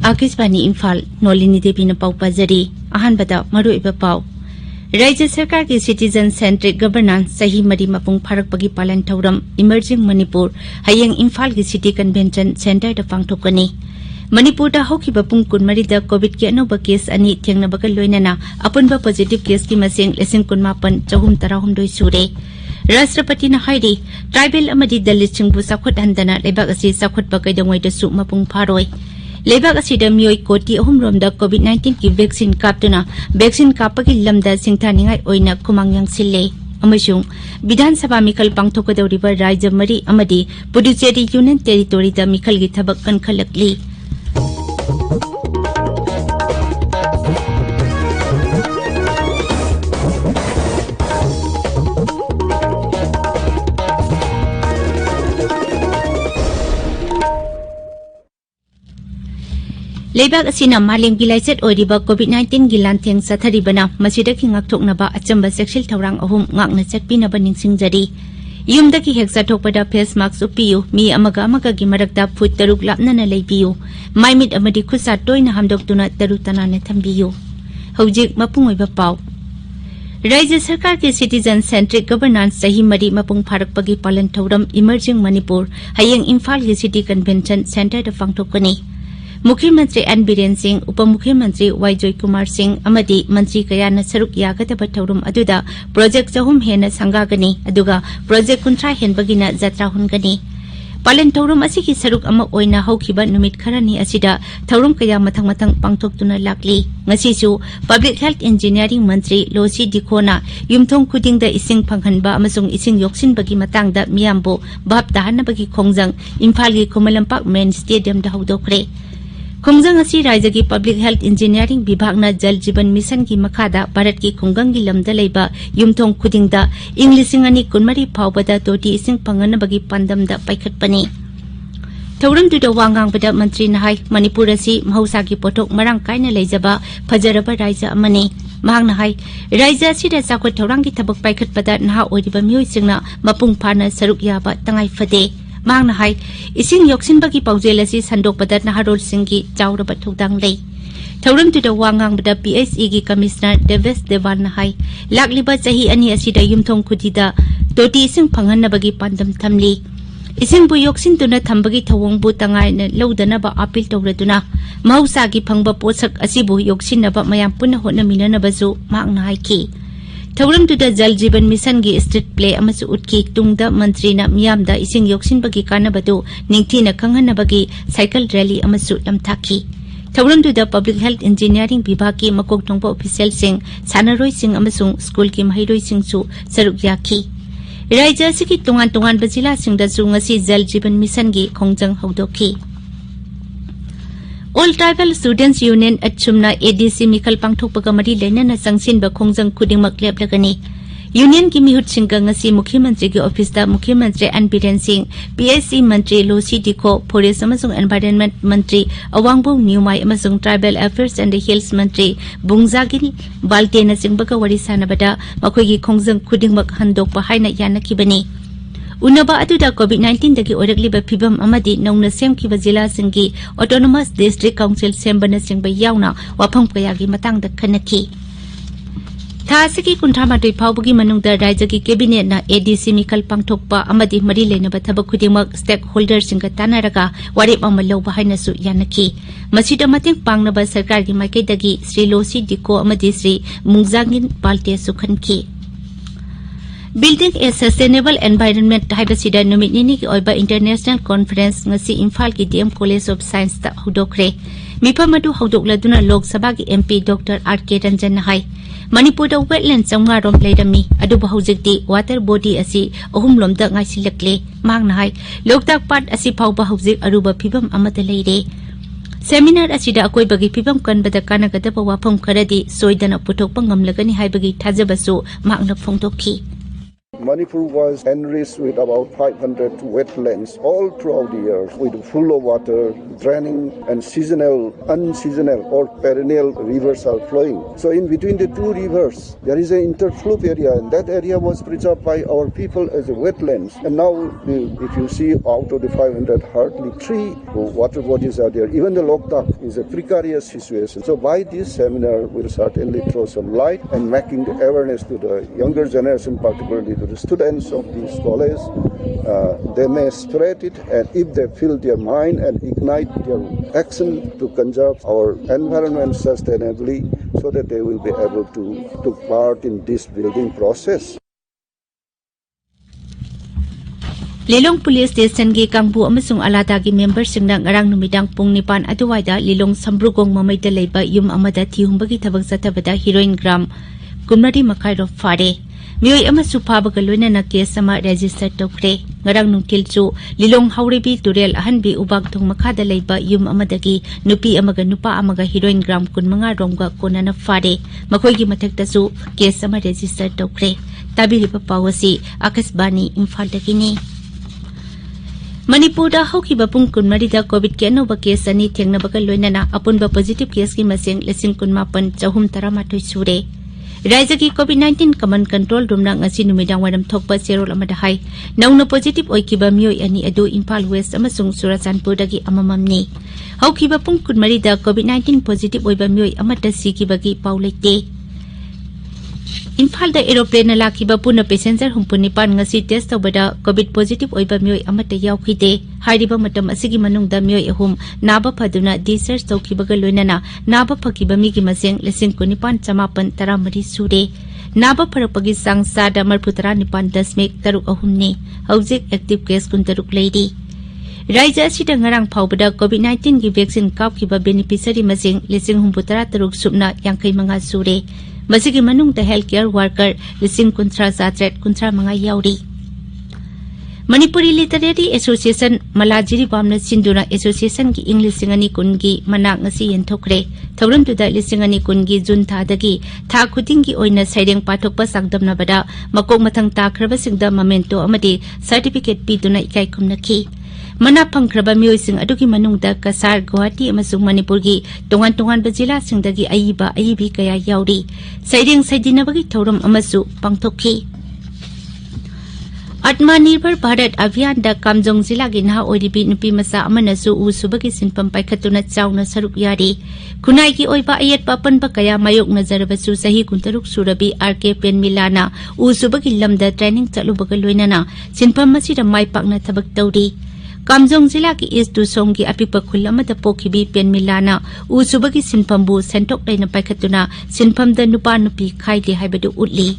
आकाशवाणी इम्फाल नोलिनी देवी न पाउ पाजरी अहानबदा मरुइबा पाउ राज्य सरकार की सिटीजन सेंट्रिक गवर्नेंस सही मरी मपुंग फारकपगी पालन थौरम इमर्जिंग मणिपुर हयेंग इम्फाल की सिटी कन्वेंशन सेंटर दा पांगथोकनी मणिपुर दा होखिबा पुंग कुनमरी दा कोविड की अनोबा केस अनि थेंगनबगा लोइनना अपुनबा पॉजिटिव केस की मसिंग 19,932 सुरे राष्ट्रपति न हाइरी ट्राइबल अमदी दलित सिंगबु साखुत हंदना लेबाग असि साखुतबा कैदंगैदसु मपुंग फारोय लेबाग असिदा मियोय कोटी अहुमरोमदा कोविड-19 की वैक्सीन कापतुना वैक्सीन कापगी लमदा सिंथानिंगाय ओइना कुमांग सिल्ले अमसुंग विधानसभा मिखल पांगथोकदौरिबा राज्य मरी अमदी पुडुचेरी यूनियन टेरिटोरीदा मिखलगी थबक कनखलकली लेबाग असिना मालेमगी लाइचत ओइरिबा कोविड-19 गी लांथेंग सथरिबना मसिदकी ngakthoknaba achamba seksil thorang ahum ngakna chakpinaba ningsingjari yumdaki heksa thokpada face mask upiyu mi amaga gi marakta foot taruk lapnana leibiyu maimit amadi khusa toina hamdoktuna tarutana ne thambiyu hojik mapungoiba pau राज्य सरकार के citizen centric governance सही मरी मपुंग फारकपगी पालन थौरम emerging Manipur हयेंग इम्फाल की सिटी कन्वेंशन सेंटर दा पांगथोकनी मुख्यमंत्री एन बीरेन सिंह उप मुख्यमंत्री वाई जॉय कुमार सिंह अमदी मंत्री कयाना सरुक यागदबा थौरम अदुदा प्रोजेक्ट चहुम हेना संगागनी अदुगा प्रोजेक्ट 30 हेनबगिना जत्रा हुनगनी पालन थौरम असिकी सरुक अमा ओइना हौखिबा नुमित खरानी असिदा थौरम कया मथंग मथंग पांगथोकतुना लाकली ngasisu पब्लिक हेल्थ इंजीनियरिंग मंत्री लोसी दिखोना युमथोंग खुदिंगदा इसिंग फंगहनबा अमसुंग इसिंग योक्सिनबगी मतंगदा मियामबो भाप ताहनबगी खोंगजंग इम्फाल की खुमलंपाक मेन स्टेडियम दा हौदोखरे खोंगजंग असी राज्य की पब्लिक हेल्थ इंजीनियरिंग विभागना जल जीवन मिशन की मखादा भारत की खुंगंगी लमदा लेबा युमथोंग खुदिंगदा इंग्लिशिंग अनि कुनमरी फावबदा तोटी इसिंग फंगनबगी पंदमदा पाइखटपनी थौरम दुदा वांगांगबदा मंत्री नहाय मणिपुर असी महौसा की पोथोक मरांग कायना लेजबा फजरबा राज्य अमने महांग नहाय राज्य असिदा चाखोट थौरांगी थबक पाइखटपदा नहा ओइरिबा मियोयसिंगना मपुंग फाना सरुक याबा तंगाई फदे महांग नहाय इसिंग योक्सिनबगी पाउजेल असी संदोकपदा नहारोल सिंगी चाउरबा थौदांग लei थौरम दुदा वांगांगबदा पीएचई की कमिश्नर देवेश देवाल नहाय लाकलिबा चाही अनि असिदा युमथोंग खुदिदा तोटी इसिंग फंगनबगी पांदम थमली इसिंगबु योक्सिनतुना थंबगी थवंगबु तंगायना लौदनबा अपील तौरदुना महौसागी फंगबा पोसक असिबु योक्सिनबा मयाम पुनः होनमिननबसु महांग नहायकी थौरम दुदा जल जीवन मिशन की स्ट्रीट प्ले अमसु उटकी तुंगदा मंत्रीना मियामदा इसिंग योक्सिनबगी कानबदु निंगथीना खंगनबगी साइकिल रैली अमसु लमथाकी थौरम दुदा पब्लिक हेल्थ इंजीनियरिंग विभाग की मकोक थोंगबा ऑफिशियल सिंह सानारोय सिंह अमसु स्कूल की महिरोय सिंहसु सरुक याकी राज्य की तोंगान तोंगान जिला सिंहदसु ngasi जल जीवन मिशन की खोंजंग हौदोखी ऑल ट्राइबल स्टूडेंट्स यूनियन अचुमना एडीसी मिखल पांगथोकपगा मरी लेनना संगसिनबा खोंजंग खुदिंगमक लेपलगनी यूनियन की मिहुत सिंह ngasi मुख्यमंत्री की ऑफिस दा मुख्यमंत्री एन बीरेन सिंह पीएससी मंत्री लोसी दिखो फॉरेस्ट अमसुंग एनवायरनमेंट मंत्री अवांगबो न्यूमाई अमसुंग ट्राइबल अफेयर्स एंड हिल्स मंत्री बुंगजागिल बाल्टेना सिंहबगा वरी सानबदा मखोगी खोंजंग खुदिंगमक हंदोकपा हाइना यानकिबनी उन्नबा अदुदा कोविड-19 दगी ओरगलिबा फिबम अमदी नौना सेमकिबा जिला सिंगी ऑटोनोमस डिस्ट्रिक्ट काउंसिल सेम्बना सिंगबा यावना वाफम कयागी मतंगदा खनकी थासकी कुंठामाटोय फावबगी मनुंगदा राज्य की कैबिनेट ना एडीसी मिखल पांगथोकपा अमदी मरी लेनबा थबक खुदिमक स्टेक होल्डर सिंगा तानारगा वारेप अमा लौबा हाइनासु यानकी मसिदा मतेंग पांगनबा सरकार की माइकैदगी श्री लोसी दिको अमदी श्री मुंगजांगिन पाल्टे सुखनकी बिल्डिंग ए सस्टेनेबल एनवायरनमेंट हाइबसिदा नुमित निनी की ओइबा इंटरनेशनल कॉन्फ्रेंस ngasi इम्फाल की डीएम कॉलेज ऑफ साइंस ता हुदोखरे मिफम अदु हौदोकलदुना लोक सभा की एमपी डॉक्टर आरके रंजन हाय मणिपुर दा वेटलैंड चंगा रोम लेरमी अदु बहुजिकती वाटर बॉडी असी अहुम लोमदा ngaisiलकले मांगना हाय लोकताक पाट असी फावबा हुजिक अरुबा फिबम अमत लेरे सेमिनार असिदा अकोइबगी फिबम कनबदा कानगदबा वाफम खरदी सोइदना पुथोकपा ngamlagani हाइबगी थाजबसु मांगना फोंदोखी Manipur was enriched with about 500 wetlands all throughout the year, with full of water, draining and seasonal, unseasonal or perennial rivers are flowing. So in between the two rivers, there is an interflow area, and that area was preserved by our people as a wetlands. And now, if you see out of the 500, hardly 3 water bodies are there. Even the Loktak is a precarious situation. So by this seminar, we'll certainly throw some light and making the awareness to the younger generation, particularly to the students of these colleges. They may spread it, and if they fill their mind and ignite their action to conserve our environment sustainably, so that they will be able to take part in this building process. Lilong Police Station gi kangbu amasung alada gi member singna ngarang numidang pung nipan aduwaida Lilong Sambrugong mamaida leiba yum amada thihumbagi thabak satabada heroin gram kumradi makai ro fare mioi amasu phabaga loinana case ama register tokre ngarang nungtil chu Lilong Haurebi Turel ahanbi ubak thong makhada leiba yum amadagi nupi amaga nupa amaga heroin gram kunmanga romga konana fare makoi gi mathakta chu case ama register tokre tabiriba pawasi Akasbani Imphal dagini Manipur da haukiba pung kunmari da COVID ke anoba case ani thengnabaga loinana apunba positive case ki maseng lesing kunmapan chahum taramatoi sure Raja ki COVID-19 command control room na ngasi numidang wadam thokpa serol amada hai nauna positive oikiba mioi ani adu Imphal West amasung Surasanpur dagi amamamni haukiba pung kunmari da COVID-19 positive oiba mioi amata sikibagi paulete Imphal da aeroplane na lakiba puna passenger humpunipan ngasi test tawbada COVID positive oiba mioi amata yaukhide hairiba matam asigi manungda mioi ahum naba phaduna discharge tawkibaga loinana naba phakiba migi maseng lesing kunipan chamapan taramari sure naba pharakpagi sangsada marputara nipan dasmik taruk ahumni haujik active case kun taruk leidi Raja sida ngarang phawbada COVID-19 gi vaccine kapkiba beneficiary maseng lesing humputara taruk subna yangkai manga sure Masigi manung da healthcare worker lising kuntra satret kuntra manga yauri. Manipuri Literary Association Malajiri Bamna Sinduna Association ki English singani kungi manak ngasi yenthokre. Thauram tu da lisingani kungi June thadagi tha khudingi oina saireng pathokpa sangdamna bada makok mathang takraba singda memento amadi certificate piduna ikai kumnaki. Mana pangkraba miyoising adugi manungda Kasar Guwahati amasung Manipur gi tongan-tongan bajila singdagi ayibi kaya yauri saireng saidinabagi thauram amasu pangthokki Atmanirbhar Bharat Abhiyan da Kamjong Zila gi naha oiribi nupi masa amanasu usubagi sinpam paikhatuna chauna saruk yari kunai gi oiba ayat papan ba kaya mayok nazarabasu sahi kuntaruk surabi RK Pen Milana usubagi lamda training chalubaga loinana sinpam masira mai pakna thabak tauri Kamjong Zila ki East Dusong ki apipa khulama da pokhibi Pen Milana usubagi sinpambu sentok laina paikhatuna sinpamda nupa nupi khaide haibadu utli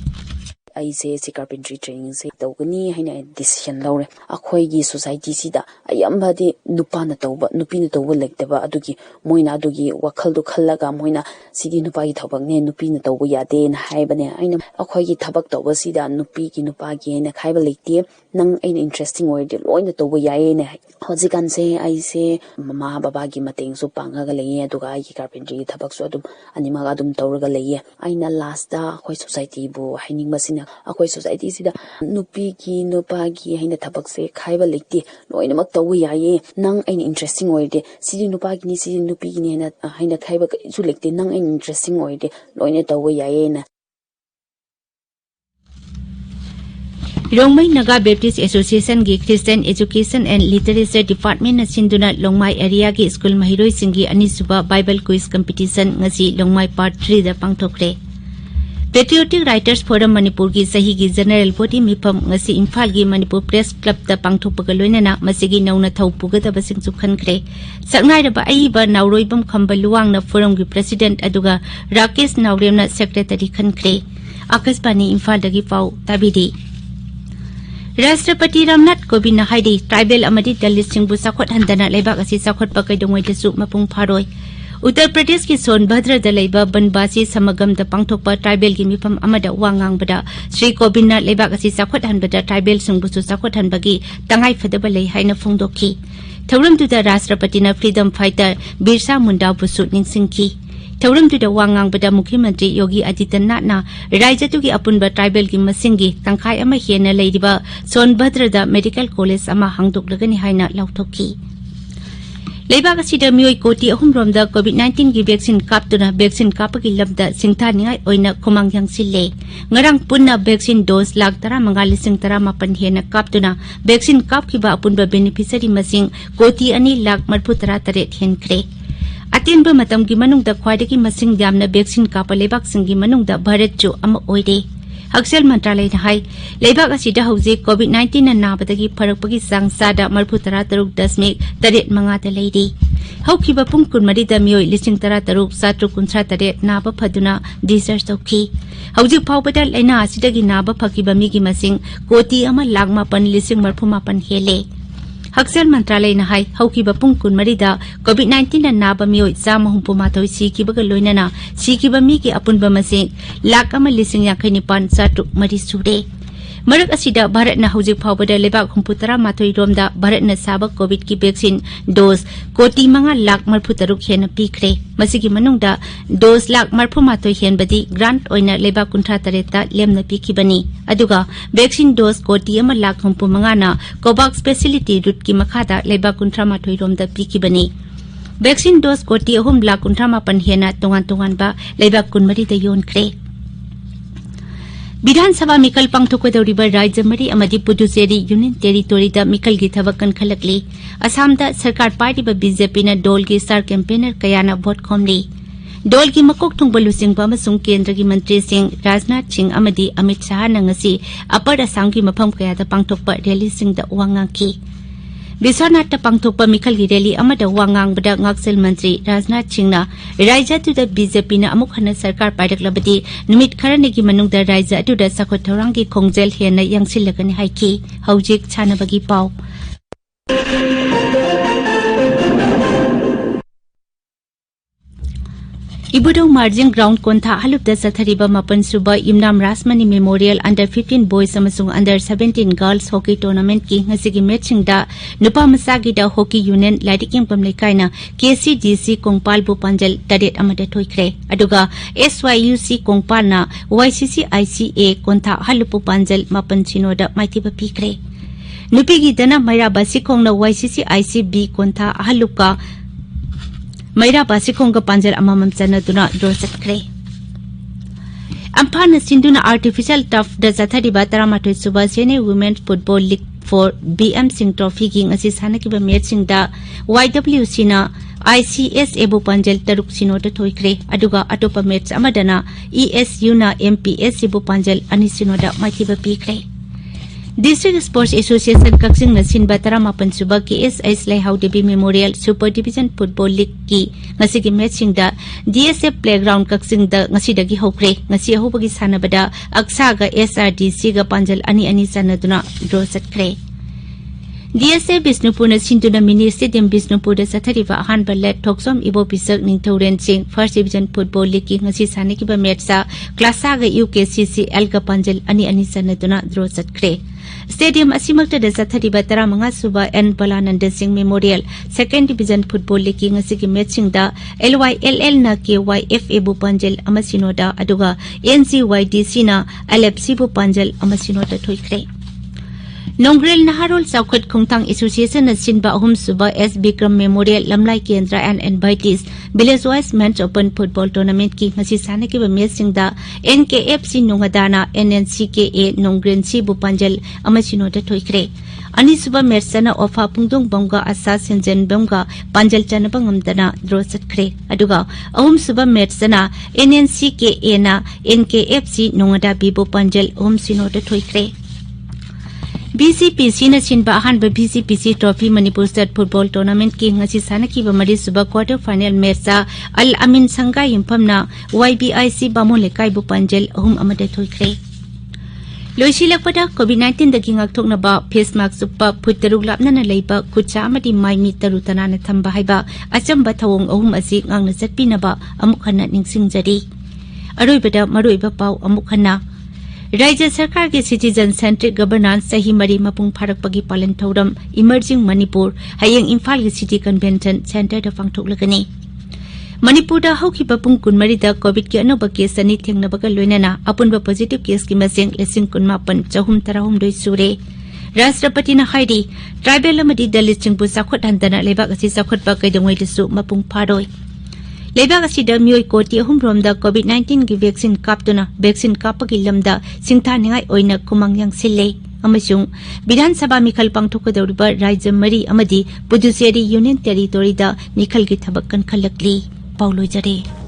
aise carpentry training se tawgani haina decision lawre akhoi gi society sida ayamba di nupa na tawba nupi na tawba lektaba adugi moina adugi wakhal du khallaga moina sidi nupa gi thabak ne nupi na tawba yade na haibane aina akhoi gi thabak tawba sida nupi gi nupa gi na khaiba lekte nang aina interesting oide loina tawba yae ne hojikan se aise mama baba gi mateng su pangaga leye aduga ai carpentry thabak su adum animaga adum tawraga leye aina last da akhoi society bu haining masina akhoi society sida nupi gi nupa gi haina thabak se khaiba lekti loina mak tawu yaye nang ain interesting oide sidi nupa gi ni sidi nupi gi ni haina khaiba su lekti nang ain interesting oide loina tawu yaye na Longmai Naga Baptist Association gi Christian Education and Literature Department na sinduna Longmai area gi school mahiroi singi anisuba Bible quiz competition ngasi Longmai part 3 da pangthokre Patriotic Writers Forum Manipur gi sahi gi general body mifam ngasi Imphal gi Manipur Press Club da pangthokpaga loinana masigi nauna thaupuga da basing sukhankre saknai da ba aiba nauroibam khamba luwang na forum gi president aduga Rakesh Naurem na secretary khankre Akasbani Imphal dagi pau tabidi Rashtrapati Ramnath Kovind na haidi tribal amadi dalit singbu sakhot handana leibak asi sakhot pakai dongoi dasu mapung pharoi Uttar Pradesh ki Sonbhadra da leiba Banbasi samagam da pangthokpa tribal gi mifam amada wangang bada Sri Kovind na leibak asi sakhot hanbada tribal singbu su sakhot hanbagi tangai phadaba lei haina phongdokki Thauram tu da Rashtrapati na freedom fighter Birsa Munda bu su ningsingki ꯊꯧꯔꯝꯗꯨꯗ ꯋꯥ ꯉꯥꯡꯕꯗ ꯃꯨꯈ꯭ꯌ ꯃꯟꯇ꯭ꯔꯤ ꯌꯣꯒꯤ ꯑꯗꯤꯇ꯭ꯌꯅꯥꯊꯅ ꯔꯥꯖ꯭ꯌꯗꯨꯒꯤ ꯑꯄꯨꯟꯕ ꯇ꯭ꯔꯥꯏꯕꯦꯜꯒꯤ ꯃꯁꯤꯡꯒꯤ ꯇꯪꯈꯥꯏ ꯑꯃ ꯍꯦꯟꯅ ꯂꯩꯔꯤꯕ ꯁꯣꯟꯚꯗ꯭ꯔꯗ medical college ꯑꯃ ꯍꯥꯡꯗꯣꯛꯂꯒꯅꯤ ꯍꯥꯏꯅ ꯂꯥꯎꯊꯣꯛꯈꯤ꯫ ꯂꯩꯕꯥꯛ ꯑꯁꯤꯗ ꯃꯤꯑꯣꯏ ꯀꯣꯇꯤ 3 ꯀꯣꯚꯤꯗ-19 ꯒꯤ ꯚꯦꯛꯁꯤꯟ ꯀꯥꯞꯇꯨꯅ ꯚꯦꯛꯁꯤꯟ ꯀꯥꯞꯄꯒꯤ ꯂꯝꯗ ꯁꯤꯡꯊꯥꯅꯤꯡꯉꯥꯏ ꯑꯣꯏꯅ ꯈꯨꯃꯥꯡ ꯌꯥꯡꯁꯤꯜꯂꯦ꯫ ꯉꯔꯥꯡ ꯄꯨꯟꯅ ꯚꯦꯛꯁꯤꯟ ꯗꯣꯁ 15,17,17 ꯍꯦꯟꯅ ꯀꯥꯞꯇꯨꯅ ꯚꯦꯛꯁꯤꯟ ꯀꯥꯞꯈꯤꯕ ꯑꯄꯨꯟꯕ ꯕꯦꯅꯤꯐꯤꯁꯔꯤ ꯃꯁꯤꯡ ꯀꯣꯇꯤ 2,38,38 ꯍꯦꯟꯈ꯭ꯔꯦ꯫ ꯑꯇꯦꯟꯕ ꯃꯇꯝꯒꯤ ꯃꯅꯨꯡꯗ ꯈ꯭ꯋꯥꯏꯗꯒꯤ ꯃꯁꯤꯡ ꯌꯥꯝꯅ ꯚꯦꯛꯁꯤꯟ ꯀꯥꯞꯄ ꯂꯩꯕꯥꯛꯁꯤꯡꯒꯤ ꯃꯅꯨꯡꯗ ꯚꯥꯔꯠꯁꯨ ꯑꯃ ꯑꯣꯏꯔꯦ꯫ ꯍꯛꯁꯦꯜ ꯃꯟꯇ꯭ꯔꯥꯂꯌꯅ ꯍꯥꯏ ꯂꯩꯕꯥꯛ ꯑꯁꯤꯗ ꯍꯧꯖꯤꯛ ꯀꯣꯚꯤꯗ-19 ꯅꯥꯕꯗꯒꯤ ꯐꯔꯛꯄꯒꯤ ꯆꯥꯡ ꯆꯥꯗ 63.85% ꯂꯩꯔꯤ꯫ ꯍꯧꯈꯤꯕ ꯄꯨꯡ 24ꯗ ꯃꯤꯑꯣꯏ 13,738 ꯅꯥꯕ ꯐꯗꯨꯅ ꯗꯤꯁꯆꯥꯔꯖ ꯇꯧꯈꯤ꯫ ꯍꯧꯖꯤꯛ ꯐꯥꯎꯕꯗ ꯂꯩꯅꯥ ꯑꯁꯤꯗꯒꯤ ꯅꯥꯕ ꯐꯈꯤꯕ ꯃꯤꯒꯤ ꯃꯁꯤꯡ ꯀꯣꯇꯤ 1,09,68 ꯍꯦꯜꯂꯦ꯫ ꯍꯛꯁꯦꯜ ꯃꯟꯇ꯭ꯔꯥꯂꯌꯅ ꯍꯥꯏ ꯍꯧꯈꯤꯕ ꯄꯨꯡ 24ꯗ ꯀꯣꯚꯤꯗ-19 ꯅꯥꯕ ꯃꯤꯑꯣꯏ 139 ꯁꯤꯈꯤꯕꯒ ꯂꯣꯏꯅꯅ ꯁꯤꯈꯤꯕ ꯃꯤꯒꯤ ꯑꯄꯨꯟꯕ ꯃꯁꯤꯡ 1,59,303 ꯁꯨꯔꯦ꯫ ꯃꯔꯛ ꯑꯁꯤꯗ ꯚꯥꯔꯠꯅ ꯍꯧꯖꯤꯛ ꯐꯥꯎꯕꯗ ꯂꯩꯕꯥꯛ 69 ꯔꯣꯝꯗ ꯚꯥꯔꯠꯅ ꯁꯥꯕ ꯀꯣꯚꯤꯗꯀꯤ ꯚꯦꯛꯁꯤꯟ ꯗꯣꯁ ꯀꯣꯇꯤ 5,63,000 ꯍꯦꯟꯅ ꯄꯤꯈ꯭ꯔꯦ꯫ ꯃꯁꯤꯒꯤ ꯃꯅꯨꯡꯗ ꯗꯣꯁ 1,40,000 ꯍꯦꯟꯕꯗꯤ ꯒ꯭ꯔꯥꯟꯠ ꯑꯣꯏꯅ ꯂꯩꯕꯥꯛ 38ꯇ ꯂꯦꯝꯅ ꯄꯤꯈꯤꯕꯅꯤ꯫ ꯑꯗꯨꯒ ꯚꯦꯛꯁꯤꯟ ꯗꯣꯁ ꯀꯣꯇꯤ 1,35,000ꯅ ꯀꯣꯚꯥꯛꯁ ꯐꯦꯁꯤꯂꯤꯇꯤ ꯔꯨꯠꯀꯤ ꯃꯈꯥꯗ ꯂꯩꯕꯥꯛ 38 ꯔꯣꯝꯗ ꯄꯤꯈꯤꯕꯅꯤ꯫ ꯚꯦꯛꯁꯤꯟ ꯗꯣꯁ ꯀꯣꯇꯤ 3,38,000 ꯍꯦꯟꯅ ꯇꯣꯉꯥꯟ-ꯇꯣꯉꯥꯟꯕ ꯂꯩꯕꯥꯛ 24ꯗ ꯌꯣꯟꯈ꯭ꯔꯦ꯫ विधान सभा मिकल पांगथोकदौरिबा राज्य मरी अमदी पुडुचेरी यूनियन टेरिटोरीदा मिकलगी थबक कनखलकली। असमदा सरकार पार्टीबा बीजेपीना डोलगी स्टार कैंपेनर कयाना वोट खोमली। डोलगी मकोक थुंगबा लुसिंगबा अमसुंग केंद्रगी मंत्री सिंह राजनाथ सिंह अमदी अमित शाहना ngasi अपर असमगी मफम कयादा पांगथोकबा रैली सिंगदा वांगांखी। बिश्वनाथ पांगथोकबा मिकलगी रैली अमदा वांगांगबदा ngaksil मंत्री राजनाथ सिंहना राज्यदुदा बीजेपीना अमुक हन्ना सरकार पायरकलबदी नुमित खरनेगी मनुंगदा राज्यदुदा सखोट थौरांगी खोंगजेल हेन्ना यांसिलगनि हाइखी। हौजिक छानबगी पाव इबुडों मार्जिंग ग्राउंड कोंथा हलुपदा सथरिबा 9 सुबा इमनाम रासमनी मेमोरियल अंडर 15 बॉयज अमसुंग अंडर 17 गर्ल्स हॉकी टूर्नामेंट की ngasi मैचिंगदा नुपा मसागीदा हॉकी यूनियन लाइटिकिंगपम लेकाइना केसीडीसी कोंगपाल बुपांजल 8 अमदा थोइख्रे। अदुगा एसवाईयूसी कोंगपालना वाईसीसीआईसीए कोंथा हलुपु पांजल 9 सिनोदा माइतिबा पीख्रे। नुपीगीदना मैराबा सिखोंगना वाईसीसीआईसीबी कोंथा हलुपका मैरा बासिकोंग पांजल अममम चनदुना ड्रो चटख्रे। अम्फान सिंधुना आर्टिफिशियल टफ द चथरिबा 13 सुबा सेने women's football league 4 BM Singh trophy की ngasi सानकिबा मैचसिंगदा YWC ना ICSA बु पांजल 3 सिनोदा थोइख्रे। अदुगा अटोपा मैच अमदना ESU ना MPSC बु पांजल 2 सिनोदा माइतिबा पीख्रे। डिस्ट्रिक्ट स्पोर्ट्स एसोसिएशन कक्सिंग नसिनबा 13 सुबा KSH Laihau Devi memorial super division football league की ngasi मैचिंगदा DSF प्लेग्राउंड कक्सिंग द ngasi हौख्रे। ngasi अहुबगी सानबदा अक्सागा SRDC गा पांजल 2-2 चनदुना ड्रो चटख्रे। DSF बिष्णुपुर सिंधुना मिनी स्टेडियम बिष्णुपुर सथरिबा अहानबा late थोक्सोम Ibo Pishak Ningthouren Singh first division football league की ngasi सानकिबा मैचसा क्लासागा UKCCL गा पांजल 2-2 चनदुना ड्रो चटख्रे। स्टेडियम असिमक्तदा चथरिबा 15 सुबा N Balananda Singh memorial second division football league की ngasi मैचिंगदा LYLL ना KYFA बु पांजल अमसिनोदा अदुगा NCYDC ना LFC बु पांजल अमसिनोदा थोइख्रे। नोंग्रेल नहारोल चौखट खोंथांग एसोसिएशन सिनबा 3 सुबा S बिक्रम मेमोरियल लमलाई केंद्र and invitees village wise men's open football tournament की ngasi सानकिबा मैचसिंगदा NKFC नोंगदाना NNCKA नोंग्रेन सी बु पांजल अमसिनोदा थोइख्रे। अनि सुबा मैचना ओफा पुंगदोंग बंगा आसा सेंजन बंगा पांजल चनबा ngамदना ड्रो चटख्रे। अदुगा 3 सुबा मैचना NNCKA ना NKFC नोंगदा बिबु पांजल 3 सिनोदा थोइख्रे। BCPC न सिनबा अहानबा BCPC trophy Manipur state football tournament की ngasi सानकिबा 3 सुबा क्वार्टर फाइनल मैचसा अल अमीन संगा यमफमना YBIC बामोन लेकाई बु पांजल 3 अमदा थोइख्रे। लोइसिलकपदा कोविड-19 दगी ngakthoknaba face mask Suppa foot 6 लापनना लेबा खुचा अमदि माइमी तरु तनाना थंबा हाइबा अचंबा थवोंग 3 असि ngangna चटपिनबा अमुक हन्ना निंगसिंगजरी। अरोइबदा मरोइबा पाव अमुक हन्ना राज्य सरकार के सिटीजन सेंट्रिक गवर्नेंस सही मरी मपुंग फारकपगी पालन थौरम इमर्जिंग मणिपुर हयेंग इम्फाल की सिटी कन्वेंशन सेंटर द पांगथोकलगनी। Manipur haukiba pung kunmarida COVID ki anoba case ani thengnabaga loinana apunba positive case ki masing lesing kunmapan chahum tarahum doi sure. Rashtrapati na haidi tribal amadi dalit chingbu sakhot handana lebak asi sakhot ba kaidongwai desu mapung pharoi. Lebak asi da mioi koti ahum da COVID-19 ki vaccine kaptuna vaccine kapagi lamda singtha ningai oina kumangyang sille. Amasung Bidhan Sabha Mikhal Pangthokadoriba Rajya Mari amadi Puducherry Union Territory da Mikhal ki thabak kan khalakli Paulo Jare.